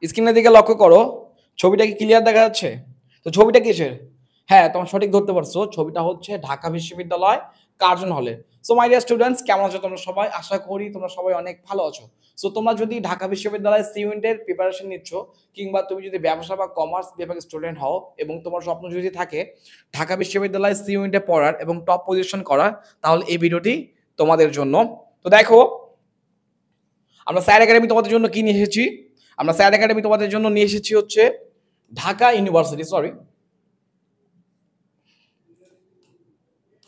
স্ক্রিনের দিকে লক্ষ্য করো, ছবিটা কি ক্লিয়ার দেখা যাচ্ছে? তো ছবিটা কিসের? হ্যাঁ, তোমরা সঠিক ধরতে পারছো। ছবিটা হচ্ছে ঢাকা বিশ্ববিদ্যালয় কার্জন হলের। সো মাই ডিয়ার স্টুডেন্টস, কেমন আছো তোমরা সবাই? আশা করি তোমরা সবাই অনেক ভালো আছো। সো তোমরা যদি ঢাকা বিশ্ববিদ্যালয়ের সি ইউনিটের প্রিপারেশন নিচ্ছ, কিংবা তুমি যদি ব্যবসা বা কমার্স বিভাগের স্টুডেন্ট হও এবং তোমার স্বপ্ন যদি থাকে ঢাকা বিশ্ববিদ্যালয়ের সি ইউনিটে পড়ার এবং টপ পজিশন করার, তাহলে এই ভিডিওটি তোমাদের জন্য। তো দেখো, আমরা স্যার একাডেমি তোমাদের জন্য কি নিয়ে এসেছি? আমরা স্যার একাডেমি তোমাদের জন্য নিয়ে এসেছি হচ্ছে ঢাকা ইউনিভার্সিটি,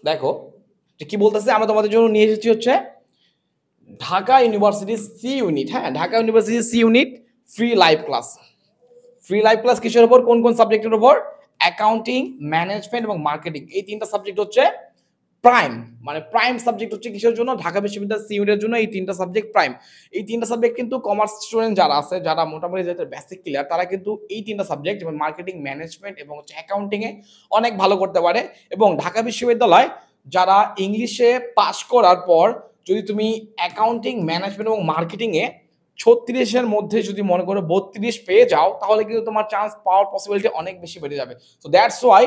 দেখো কি বলতেছে, আমরা তোমাদের জন্য নিয়ে এসেছি হচ্ছে ঢাকা ইউনিভার্সিটি সি ইউনিট। হ্যাঁ, Dhaka university C unit free live class. Free live class কিসের উপর? কোন কোন সাবজেক্টের উপর? অ্যাকাউন্টিং, ম্যানেজমেন্ট এবং মার্কেটিং। এই তিনটা সাবজেক্ট হচ্ছে প্রাইম, মানে প্রাইম সাবজেক্ট হচ্ছে কিসের জন্য? ঢাকা বিশ্ববিদ্যালয় সি ইউনিটের জন্য এই তিনটা সাবজেক্ট প্রাইম। এই তিনটা সাবজেক্ট কিন্তু কমার্স স্টুডেন্ট যারা আছে, যারা মোটামুটি যাদের বেসিক ক্লিয়ার, তারা কিন্তু এই তিনটা সাবজেক্ট যেমন মার্কেটিং, ম্যানেজমেন্ট এবং হচ্ছে অ্যাকাউন্টিং এ অনেক ভালো করতে পারে। এবং ঢাকা বিশ্ববিদ্যালয় যারা ইংলিশে পাস করার পর যদি তুমি অ্যাকাউন্টিং, ম্যানেজমেন্ট এবং মার্কেটিং এ 36-এর মধ্যে যদি মনে করো 32 পেয়ে যাও, তাহলে কিন্তু তোমার চান্স পাওয়ার পসিবিলিটি অনেক বেশি বেড়ে যাবে। সো দ্যাটস ওয়াই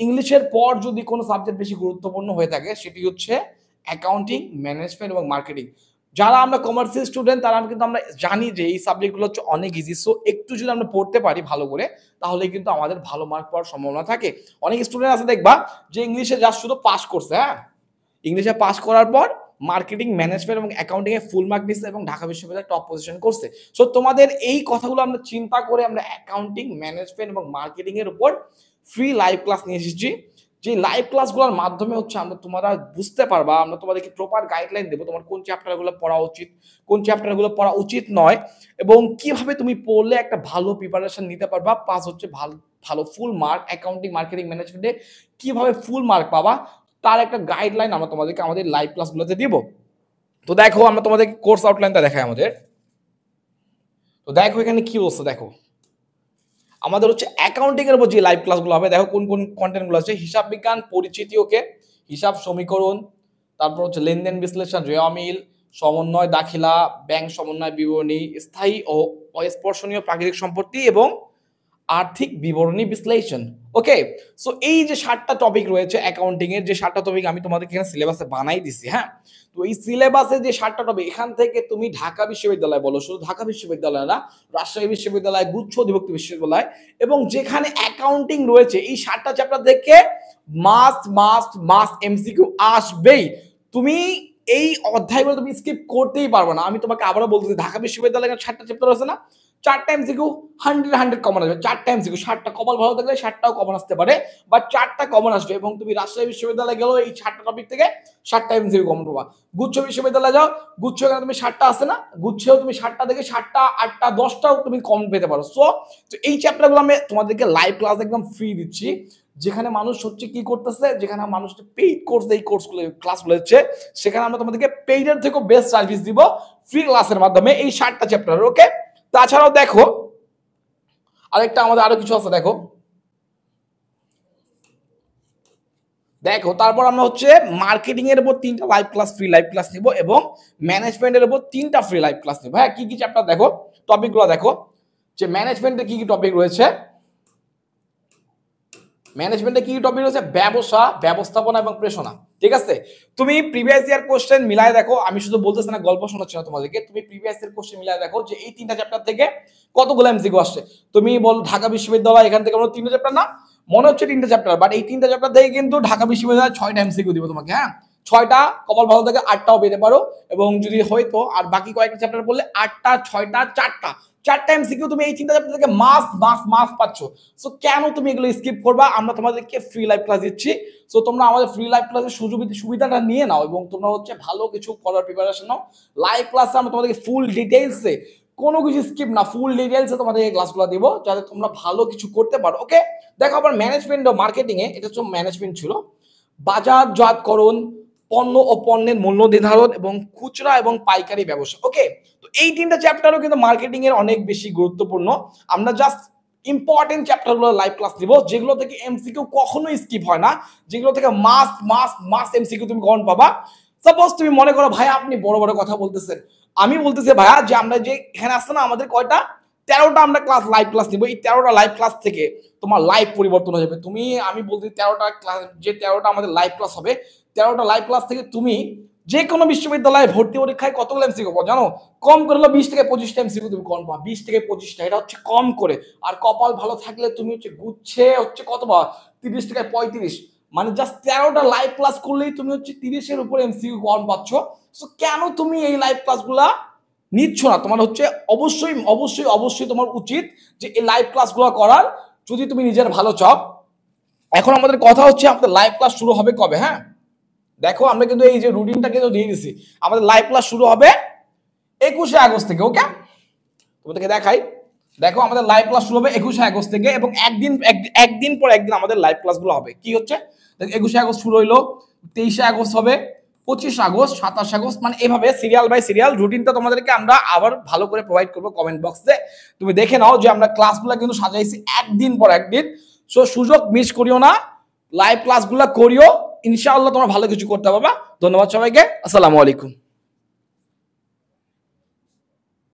ইংলিশের পর যদি কোনো সাবজেক্ট বেশি গুরুত্বপূর্ণ হয়ে থাকে, সেটি হচ্ছে অ্যাকাউন্টিং, ম্যানেজমেন্ট এবং মার্কেটিং। যারা আমরা কমার্সিয়াল স্টুডেন্ট, তারা কিন্তু আমরা জানি যে এই সাবজেক্টগুলো হচ্ছে অনেক ইজি। সো একটু যদি আমরা পড়তে পারি ভালো করে, তাহলে কিন্তু আমাদের ভালো মার্ক পাওয়ার সম্ভাবনা থাকে। অনেক স্টুডেন্ট আছে দেখবা যে ইংলিশে জাস্ট শুধু পাস করছে, হ্যাঁ, ইংলিশে পাস করার পর মার্কেটিং, ম্যানেজমেন্ট এবং অ্যাকাউন্টিং এ ফুল মার্ক নিচ্ছে এবং ঢাকা বিশ্ববিদ্যালয় টপ পজিশন করছে। সো তোমাদের এই কথাগুলো আমরা চিন্তা করে আমরা অ্যাকাউন্টিং, ম্যানেজমেন্ট এবং মার্কেটিং এর উপর ফ্রি লাইভ ক্লাস নিয়ে এসেছি। যে লাইভ ক্লাসগুলোর মাধ্যমে হচ্ছে আমরা তোমরা বুঝতে পারবা, আমরা তোমাদেরকে প্রপার গাইডলাইন দেবো তোমার কোন চ্যাপ্টারগুলো পড়া উচিত, কোন চ্যাপ্টারগুলো পড়া উচিত নয়, এবং কিভাবে তুমি পড়লে একটা ভালো প্রিপারেশন নিতে পারবা, প্লাস হচ্ছে ভালো ভালো ফুল মার্ক অ্যাকাউন্টিং, মার্কেটিং, ম্যানেজমেন্টে কিভাবে ফুল মার্ক পাবা, তার একটা গাইডলাইন আমরা তোমাদেরকে আমাদের লাইভ ক্লাসগুলোতে দিব। তো দেখো, আমরা তোমাদেরকে কোর্স আউটলাইনটা দেখাই আমাদের। তো দেখো এখানে কি বলছে, দেখো আমাদের হচ্ছে অ্যাকাউন্টিং এর উপর যে লাইভ ক্লাসগুলো হবে, দেখো কোন কোন কন্টেন্টগুলো আছে। হিসাব বিজ্ঞান পরিচিতি, ওকে, হিসাব সমীকরণ, তারপর হচ্ছে লেনদেন বিশ্লেষণ, রেওয়ামিল, সমন্বয় দাখিলা, ব্যাংক সমন্বয় বিবরণী, স্থায়ী ও অস্পর্শনীয় প্রাকৃতিক সম্পত্তি এবং আর্থিক বিবরণী বিশ্লেষণ। ওকে, সো এই যে 7টা টপিক রয়েছে অ্যাকাউন্টিং এর, যে 7টা টপিক আমি তোমাদেরকে এখানে সিলেবাসে বানাই দিছি। হ্যাঁ, তো এই সিলেবাসে যে 7টা টপিক, এখান থেকে তুমি ঢাকা বিশ্ববিদ্যালয় বলো, শুধু ঢাকা বিশ্ববিদ্যালয় না, রাজশাহী বিশ্ববিদ্যালয়, গুচ্ছ অধিভুক্ত বিশ্ববিদ্যালয় এবং যেখানে অ্যাকাউন্টিং রয়েছে, এই 7টা চ্যাপ্টার থেকে মাস্ট মাস্ট মাস্ট এমসিকিউ আসবেই। তুমি এই অধ্যায়গুলো তুমি স্কিপ করতেই পারবে না। আমি তোমাকে আবারও বলতেছি, ঢাকা বিশ্ববিদ্যালয়ের 7টা চ্যাপ্টার আছে না, 4টা এমসিকিউ 100 কমন আসবে। 4টা এমসিকিউ, 7টা কপাল ভালো থাকলে 7টাও কমন আসতে পারে, বা 4টা কমন আসবে। এবং তুমি রাজশাহী বিশ্ববিদ্যালয়ে গেলেও এই 7টা টপিক থেকে 7টা এমসিকিউ কমন পাবা। গুচ্ছ বিশ্ববিদ্যালয়ে যাও, গুচ্ছ এখানে তুমি 7টা আছে না, গুচ্ছেও তুমি 7টা থেকে 7টা 8টা 10টাও তুমি কমন পেতে পারো। সো তো এই চ্যাপ্টারগুলো আমি তোমাদেরকে লাইভ ক্লাস একদম ফ্রি দিচ্ছি, যেখানে মানুষ হচ্ছে কি করতেছে, যেখানে মানুষ পেইড কোর্স, এই কোর্সগুলো ক্লাসগুলো হচ্ছে, সেখানে আমরা তোমাদেরকে পেইডের থেকেও বেস্ট সার্ভিস দিব ফ্রি ক্লাসের মাধ্যমে এই 7টা চ্যাপ্টার। ওকে, তাছাড়াও দেখো আরেকটা আমাদের আরো কিছু আছে। দেখো দেখো তারপর আমরা হচ্ছে মার্কেটিং এর উপর 3টা live class, free live class নিব এবং ম্যানেজমেন্টের উপর 3টা ফ্রি লাইভ ক্লাস নিব। হ্যাঁ, কি কি চ্যাপ্টার দেখো, টপিকগুলো দেখো, যে ম্যানেজমেন্টে কি কি টপিক রয়েছে। ম্যানেজমেন্টে কি টপিক রয়েছে? ব্যবসা, ব্যবস্থাপনা এবং প্রেষণা। ঠিক আছে, তুমি প্রিভিয়াস ইয়ার কোশ্চেন মিলায় দেখো, আমি শুধু বলতেছি না, গল্প শোনাচ্ছি না তোমাদেরকে, তুমি প্রিভিয়াস ইয়ার কোশ্চেন মিলায় দেখো যে এই 3টা চ্যাপ্টার থেকে কতগুলো এমসিকিউ আসছে। তুমি বল ঢাকা বিশ্ববিদ্যালয় এখান থেকে আমরা 3টা চ্যাপ্টার না, মনে হচ্ছে 3টা চ্যাপ্টার, বাট এই 3টা চ্যাপ্টার থেকে কিন্তু ঢাকা বিশ্ববিদ্যালয় 6টা এমসিকিউ দিব তোমাকে। হ্যাঁ, 6টা, কপাল ভালো থেকে 8টাও পেতে পারো, এবং যদি হয়তো আর বাকি কয়েকটা চ্যাপ্টার বললে 8টা, 6টা, 4টা এমসিকিউ তুমি এই 3টা চ্যাপ্টার থেকে মাস পাচ্ছ। সো কেন তুমি এগুলো স্কিপ করবা? আমরা তোমাদেরকে ফ্রি লাইভ ক্লাস দিচ্ছি। সো তোমরা আমাদের ফ্রি লাইভ ক্লাসের সুবিধাটা নিয়ে নাও এবং তোমরা হচ্ছে ভালো কিছু করার প্রিপারেশন নাও। লাইভ ক্লাসে আমরা তোমাদেরকে ফুল ডিটেইলসে, কোনো কিছু স্কিপ না, ফুল ডিটেইলসে তোমাদের এই ক্লাসগুলো দিব, যাতে তোমরা ভালো কিছু করতে পারো। ওকে, দেখো আবার ম্যানেজমেন্ট ও মার্কেটিং এ, এটা হচ্ছে ম্যানেজমেন্ট ছিল, বাজারজাতকরণ, পণ্য ও পণ্যের মূল্য নির্ধারণ এবং খুচরা এবং পাইকারি ব্যবসা। ওকে, তো এই 3টা চ্যাপ্টারও কিন্তু মার্কেটিং এর অনেক বেশি গুরুত্বপূর্ণ। আমরা জাস্ট ইম্পর্টেন্ট চ্যাপ্টারগুলো লাইভ ক্লাস দিব, যেগুলো থেকে এমসিকিউ কখনোই স্কিপ হয় না, যেগুলো থেকে মাস্ট এমসিকিউ তুমি কখন পাবা। সাপোজ তুমি মনে করো ভাই আপনি বড় বড় কথা বলতেছেন, আমি বলতেছি ভাইয়া যে আমরা যে এখানে আসছে না, আমাদের কয়টা 13টা আমরা ক্লাস লাইভ ক্লাস নিব। এই 13টা লাইভ ক্লাস থেকে তোমার লাইফ পরিবর্তন হয়ে যাবে। তুমি আমি বলতে 13টা ক্লাস, যে 13টা আমাদের লাইভ ক্লাস হবে, 13টা লাইভ ক্লাস থেকে তুমি যে কোনো বিশ্ববিদ্যালয়ে ভর্তি পরীক্ষায় কতগুলো এমসিকিউ পাবো জানো? কম করে হলো 20 থেকে 25টা এমসিকিউ তুমি কম পাবা, 20 থেকে 25টা, এটা হচ্ছে কম করে। আর কপাল ভালো থাকলে তুমি হচ্ছে গুচ্ছে হচ্ছে কত পাবা, 30 থেকে 35। মানে জাস্ট 13টা লাইভ ক্লাস করলেই তুমি হচ্ছে 30-এর উপরে এমসিকিউ কম পাচ্ছ। সো কেন তুমি এই লাইভ ক্লাসগুলা নিচ্ছ না? তোমার হচ্ছে অবশ্যই অবশ্যই অবশ্যই তোমার উচিত যে এই লাইভ ক্লাসগুলো করার, যদি তুমি নিজের ভালো চাও। এখন আমাদের কথা হচ্ছে আমাদের লাইভ ক্লাস শুরু হবে কবে? হ্যাঁ, দেখো আমরা কিন্তু এই যে রুটিনটা কিন্তু দিয়ে দিছি। আমাদের লাইভ ক্লাস শুরু হবে 21শে আগস্ট থেকে। ওকে, তোমাদেরকে দেখাই। দেখো আমাদের লাইভ ক্লাস শুরু হবে 21শে আগস্ট থেকে, এবং একদিন পর একদিন আমাদের লাইভ ক্লাসগুলো হবে। কি হচ্ছে, 21শে আগস্ট শুরু হইলো, 23শে আগস্ট হবে, 25 আগস্ট, 27 আগস্ট, মানে এভাবে সিরিয়াল বাই সিরিয়াল রুটিনটা তোমাদেরকে আমরা আবার ভালো করে প্রোভাইড করবো কমেন্ট বক্সে। তুমি দেখে নাও যে আমরা ক্লাসগুলো কিন্তু সাজাইছি একদিন পর একদিন। সো সুযোগ মিস করিও না, লাইভ ক্লাসগুলো করিও, ইনশাআল্লাহ তোমরা ভালো কিছু করতে পারবা। ধন্যবাদ সবাইকে, আসসালামু আলাইকুম।